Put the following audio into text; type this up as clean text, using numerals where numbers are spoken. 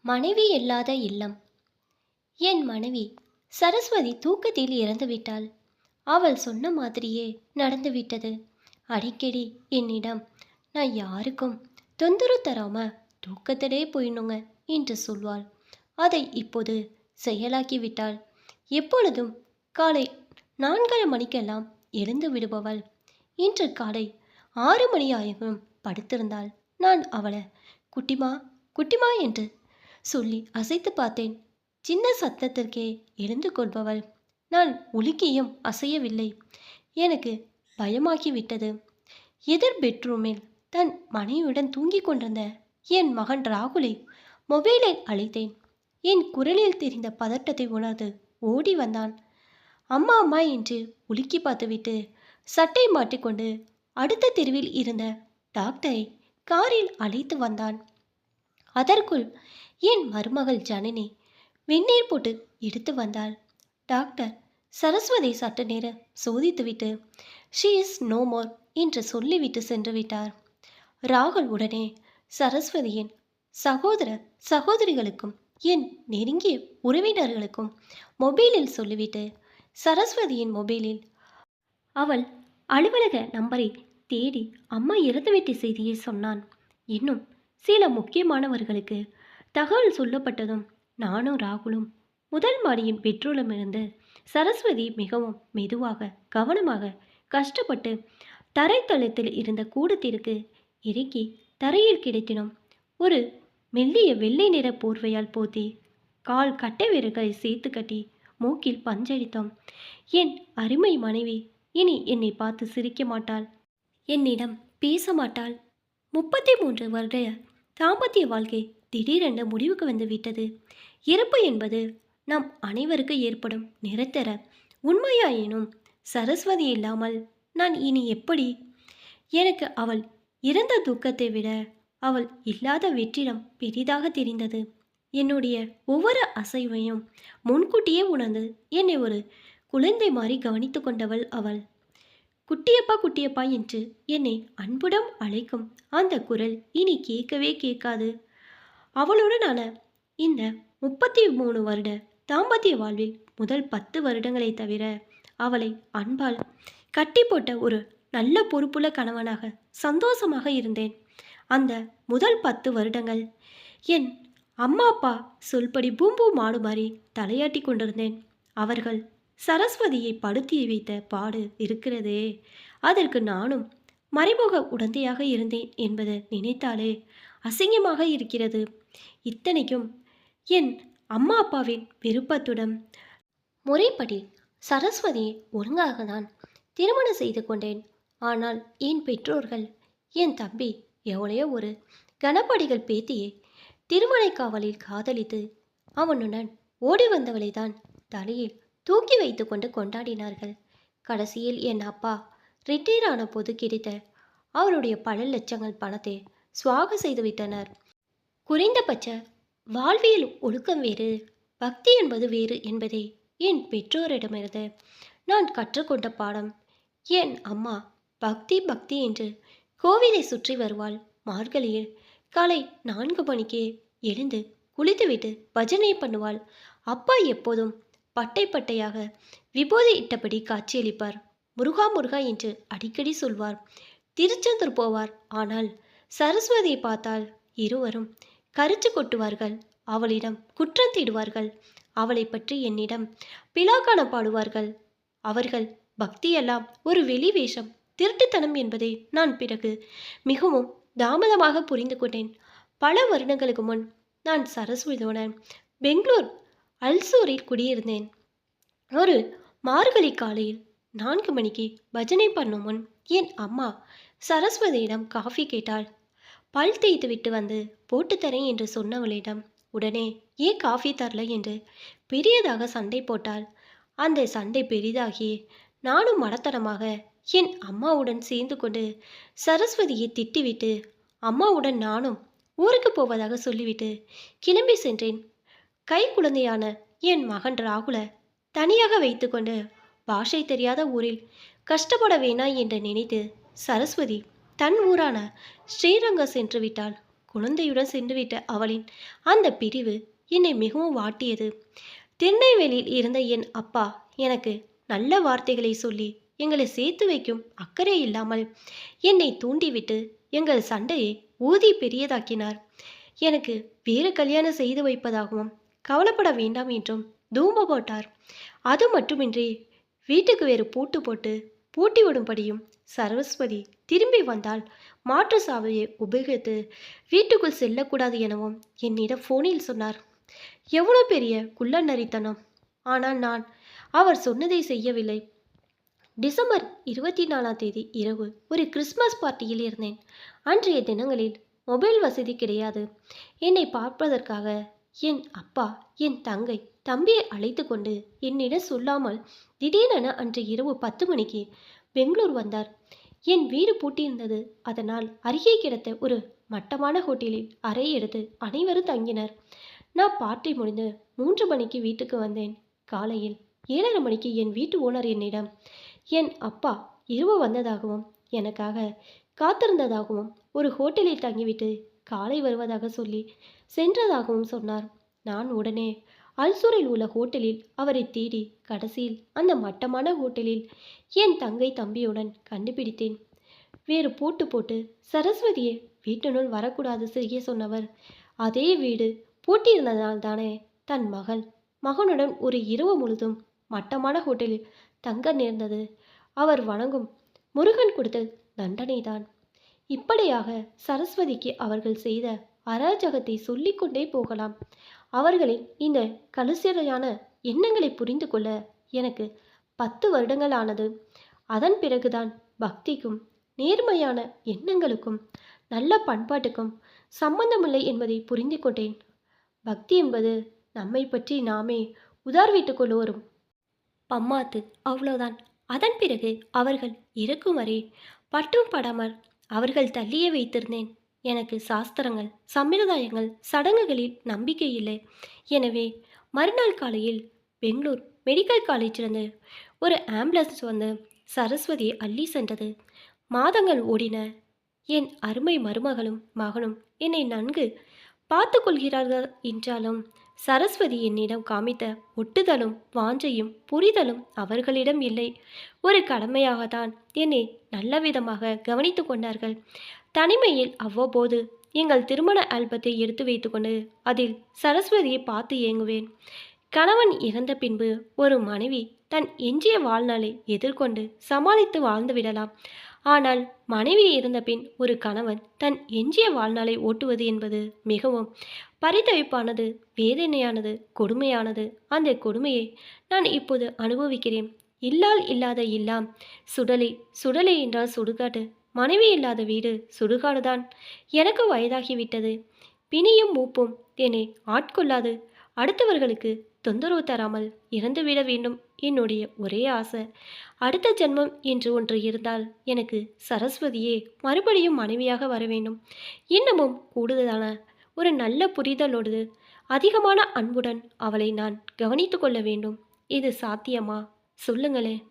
மனைவி இல்லாத இல்லம். என் மனைவி சரஸ்வதி தூக்கத்தில் இறந்துவிட்டாள். அவள் சொன்ன மாதிரியே நடந்துவிட்டது. அடிக்கடி என்னிடம், நான் யாருக்கும் தொந்தரவு தராம தூக்கத்திலே போயிடணுங்க என்று சொல்வாள். அதை இப்போது செயலாக்கிவிட்டாள். எப்பொழுதும் காலை 4:30 மணிக்கெல்லாம் எழுந்து விடுபவள் இன்று காலை 6 மணி ஆகியும் படுத்திருந்தாள். நான் அவளை குட்டிமா குட்டிமா என்று சொல்லி அசைத்து பார்த்தேன். சின்ன சத்தத்திற்கே எழுந்து கொள்பவள். நான் உலுக்கியும் அசையவில்லை. எனக்கு பயமாகிவிட்டது. எதிர் பெட்ரூமில் தன் மனைவியுடன் தூங்கிக் கொண்டிருந்த என் மகன் ராகுலை மொபைலை அழைத்தேன். என் குரலில் தெரிந்த பதட்டத்தை உணர்ந்து ஓடி வந்தான். அம்மா அம்மா என்று உலுக்கி பார்த்துவிட்டு சட்டை மாட்டிக்கொண்டு அடுத்த தெருவில் இருந்த டாக்டரை காரில் அழைத்து வந்தான். அதற்குள் என் மருமகள் ஜனனி வெந்நீர் போட்டு எடுத்து வந்தாள். டாக்டர் சரஸ்வதி சற்று நேரம் சோதித்துவிட்டு ஷீ இஸ் நோ மோர் என்று சொல்லிவிட்டு சென்று விட்டார். ராகுல் உடனே சரஸ்வதியின் சகோதர சகோதரிகளுக்கும் என் நெருங்கிய உறவினர்களுக்கும் மொபைலில் சொல்லிவிட்டு சரஸ்வதியின் மொபைலில் அவள் அலுவலக நம்பரை தேடி அம்மா இறந்துவிட்ட செய்தியை சொன்னான். இன்னும் சில முக்கியமானவர்களுக்கு தகவல் சொல்லப்பட்டதும் நானும் ராகுலும் முதல் மாடியின் பெட்ரோலிலிருந்து சரஸ்வதி மிகவும் மெதுவாக கவனமாக கஷ்டப்பட்டு தரைத்தளத்தில் இருந்த கூடத்திற்கு இறக்கி தரையில் கிடத்தினோம். ஒரு மெல்லிய வெள்ளை நிற போர்வையால் போத்தி கால் கட்டை விரல்களை சேர்த்து கட்டி மூக்கில் பஞ்சடித்தோம். என் அருமை மனைவி இனி என்னை பார்த்து சிரிக்க மாட்டாள், என்னிடம் பேச மாட்டாள். 33 வருட தாம்பத்திய வாழ்க்கை திடீரென்று முடிவுக்கு வந்து விட்டது. இறப்பு என்பது நம் அனைவருக்கு ஏற்படும் நிரந்தர உண்மையாயினும் சரஸ்வதி இல்லாமல் நான் இனி எப்படி? எனக்கு அவள் இறந்த துக்கத்தை விட அவள் இல்லாத வெற்றிடம் பெரிதாக தெரிந்தது. என்னுடைய ஒவ்வொரு அசைவையும் முன்கூட்டியே உணர்ந்து என்னை ஒரு குழந்தை மாறி கவனித்து கொண்டவள் அவள். குட்டியப்பா குட்டியப்பா என்று என்னை அன்புடன் அழைக்கும் அந்த குரல் இனி கேட்கவே கேட்காது. அவளுடனான இந்த 33 வருட தாம்பத்திய வாழ்வில் முதல் 10 வருடங்களை தவிர அவளை அன்பால் கட்டி போட்ட ஒரு நல்ல பொறுப்புள்ள கணவனாக சந்தோஷமாக இருந்தேன். அந்த முதல் 10 வருடங்கள் என் அம்மா அப்பா சொல்படி பூம்பூ மாடு மாறி தலையாட்டி கொண்டிருந்தேன். அவர்கள் சரஸ்வதியை படுத்தி வைத்த பாடு இருக்கிறதே, அதற்கு நானும் மறைமுக உடந்தையாக இருந்தேன் என்பது நினைத்தாலே அசிங்கமாக இருக்கிறது. இத்தனைக்கும் என் அம்மா அப்பாவின் விருப்பத்துடன் முறைப்படி சரஸ்வதியை ஒழுங்காக நான் திருமணம் செய்து கொண்டேன். ஆனால் என் பெற்றோர்கள் என் தம்பி எவ்வளையோ ஒரு கனப்படிகள் பேத்தியை திருமண காவலில் காதலித்து அவனுடன் ஓடி வந்தவளை தான் தலையில் தூக்கி வைத்து கொண்டு கொண்டாடினார்கள். கடைசியில் என் அப்பா ரிட்டையர் ஆன போது கிடைத்த அவருடைய பல லட்சங்கள் பணத்தை சுவாக செய்து விட்டனர். குறைந்தபட்ச வாழ்வியல் ஒழுக்கம் வேறு, பக்தி என்பது வேறு என்பதை என் பெற்றோரிடமிருந்து நான் கற்றுக்கொண்ட பாடம். என் அம்மா பக்தி பக்தி என்று கோவிலை சுற்றி வருவாள். மார்கழியில் காலை 4 மணிக்கே எழுந்து குளித்துவிட்டு பஜனை பண்ணுவாள். அப்பா எப்போதும் பட்டை பட்டையாக விபூதி இட்டபடி காட்சியளிப்பார். முருகா முருகா என்று அடிக்கடி சொல்வார். திருச்செந்தூர் போவார். ஆனால் சரஸ்வதியை பார்த்தால் இருவரும் கரிச்சு கொட்டுவார்கள். அவளிடம் குற்றம் தீடுவார்கள். அவளை பற்றி என்னிடம் பிலாக்கான பாடுவார்கள். அவர்கள் பக்தியெல்லாம் ஒரு வெளி வேஷம், திருட்டுத்தனம் என்பதை நான் பிறகு மிகவும் தாமதமாக புரிந்து கொண்டேன். பல வருடங்களுக்கு முன் நான் சரஸ்வதியுடன் பெங்களூர் அல்சூரில் குடியிருந்தேன். ஒரு மார்கழி காலையில் 4 மணிக்கு பஜனை பண்ணும் முன் என் அம்மா சரஸ்வதியிடம் காஃபி கேட்டாள். பல் தேய்த்து விட்டு வந்து போட்டுத்தரேன் என்று சொன்னவளிடம் உடனே ஏன் காஃபி தரல என்று பெரியதாக சண்டை போட்டாள். அந்த சண்டை பெரிதாகி நானும் மடத்தனமாக என் அம்மாவுடன் சேர்ந்து கொண்டு சரஸ்வதியை திட்டிவிட்டு அம்மாவுடன் நானும் ஊருக்கு போவதாக சொல்லிவிட்டு கிளம்பி சென்றேன். கை குழந்தையான என் மகன் ராகுல தனியாக வைத்துக்கொண்டு பாஷை தெரியாத ஊரில் கஷ்டப்பட வேணாம் என்று நினைத்து சரஸ்வதி தன் ஊரான ஸ்ரீரங்கம் சென்று விட்டாள். குழந்தையுடன் சென்றுவிட்ட அவளின் அந்த பிரிவு என்னை மிகவும் வாட்டியது. திருநெல்வேலியில் இருந்த என் அப்பா எனக்கு நல்ல வார்த்தைகளை சொல்லி எங்களை சேர்த்து வைக்கும் அக்கறை இல்லாமல் என்னை தூண்டிவிட்டு எங்கள் சண்டையை ஊதி பெரியதாக்கினார். எனக்கு வேறு கல்யாணம் செய்து வைப்பதாகவும் கவலைப்பட வேண்டாம் என்றும் தூம்ப போட்டார். அது மட்டுமின்றி வீட்டுக்கு வேறு பூட்டு போட்டு பூட்டி விடும்படியும், சரஸ்வதி திரும்பி வந்தால் மாற்று சாவியை உபயோகித்து வீட்டுக்குள் செல்லக்கூடாது எனவும் என்னிடம் போனில் சொன்னார். எவ்வளோ பெரிய குள்ளநரித்தனம்! ஆனால் நான் அவர் சொன்னதை செய்யவில்லை. டிசம்பர் 24 இரவு ஒரு கிறிஸ்மஸ் பார்ட்டியில் இருந்தேன். அன்றைய தினங்களில் மொபைல் வசதி கிடையாது. என்னை பார்ப்பதற்காக என் அப்பா, என் தங்கை, தம்பியை அழைத்து கொண்டு என்னிடம் சொல்லாமல் திடீரென அன்று இரவு 10 மணிக்கு பெங்களூர் வந்தார். என் வீடு பூட்டியிருந்தது. அதனால் அருகே கிடந்த ஒரு மட்டமான ஹோட்டலில் அறை எடுத்து அனைவரும் தங்கினர். நான் பார்ட்டி முடிந்து 3 மணிக்கு வீட்டுக்கு வந்தேன். காலையில் 7:30 மணிக்கு என் வீட்டு ஓனர் என்னிடம் என் அப்பா இரவு வந்ததாகவும் எனக்காக காத்திருந்ததாகவும் ஒரு ஹோட்டலில் தங்கிவிட்டு காலை வருவதாக சொல்லி சென்றதாகவும் சொன்னார். நான் உடனே அல்சூரில் உள்ள ஹோட்டலில் அவரை தேடி கடைசியில் அந்த மட்டமான ஹோட்டலில் என் தங்கை தம்பியுடன் கண்டுபிடித்தேன். வேறு பூட்டு போட்டு சரஸ்வதியை வீட்டினுள் வரக்கூடாது செய்ய சொன்னவர் அதே வீடு பூட்டியிருந்ததால் தானே தன் மகனுடன் ஒரு இரவு முழுதும் மட்டமான ஹோட்டலில் தங்க நேர்ந்தது. அவர் வணங்கும் முருகன் கொடுத்த தண்டனைதான். இப்படியாக சரஸ்வதிக்கு அவர்கள் செய்த அராஜகத்தை சொல்லிக்கொண்டே போகலாம். அவர்களின் இந்த கலுசிறையான எண்ணங்களை புரிந்து கொள்ள எனக்கு 10 வருடங்கள் ஆனது. அதன் பிறகுதான் பக்திக்கும் நேர்மையான எண்ணங்களுக்கும் நல்ல பண்பாட்டுக்கும் சம்பந்தமில்லை என்பதை புரிந்து கொண்டேன். பக்தி என்பது நம்மை பற்றி நாமே உதார்விட்டுக் கொள்வோரும் பம்மாத்து, அவ்வளோதான். அதன் பிறகு அவர்கள் இருக்கும் வரை பட்டும் படாமல் அவர்கள் தள்ளியே வைத்திருந்தேன். எனக்கு சாஸ்திரங்கள், சம்பிரதாயங்கள், சடங்குகளில் நம்பிக்கை இல்லை. எனவே மறுநாள் காலையில் பெங்களூர் மெடிக்கல் காலேஜிலிருந்து ஒரு ஆம்புலன்ஸ் வந்து சரஸ்வதியை அள்ளி சென்றது. மாதங்கள் ஓடின. என் அருமை மருமகளும் மகனும் என்னை நன்கு பார்த்து கொள்கிறார்கள் என்றாலும் சரஸ்வதி என்னிடம் காமித்த ஒட்டுதலும் வாஞ்சையும் புரிதலும் அவர்களிடம் இல்லை. ஒரு கடமையாகத்தான் என்னை நல்லவிதமாக கவனித்து கொண்டார்கள். தனிமையில் அவ்வப்போது எங்கள் திருமண ஆல்பத்தை எடுத்து வைத்துக்கொண்டு அதில் சரஸ்வதியை பார்த்து ஏங்குவேன். கணவன் இறந்த பின்பு ஒரு மனைவி தன் எஞ்சிய வாழ்நாளை எதிர்கொண்டு சமாளித்து வாழ்ந்து விடலாம். ஆனால் மனைவி இறந்த பின் ஒரு கணவன் தன் எஞ்சிய வாழ்நாளை ஓட்டுவது என்பது மிகவும் பரிதவிப்பானது, வேதனையானது, கொடுமையானது. அந்த கொடுமையை நான் இப்போது அனுபவிக்கிறேன். இல்லாத இல்லம் சுடலை, சுடலை என்றால் சுடுகாடு. மனைவி இல்லாத வீடு சுடுகாடுதான். எனக்கு வயதாகிவிட்டது. பிணியும் மூப்பும் என்னை ஆட்கொள்ளாது. அடுத்தவர்களுக்கு தொந்தரவு தராமல் இறந்துவிட வேண்டும் என்னுடைய ஒரே ஆசை. அடுத்த ஜென்மம் என்று ஒன்று இருந்தால் எனக்கு சரஸ்வதியே மறுபடியும் மனைவியாக வர வேண்டும். இன்னமும் கூடுதலான ஒரு நல்ல புரிதலோடு அதிகமான அன்புடன் அவளை நான் கவனித்து கொள்ள வேண்டும். இது சாத்தியமா? சொல்லுங்களேன்.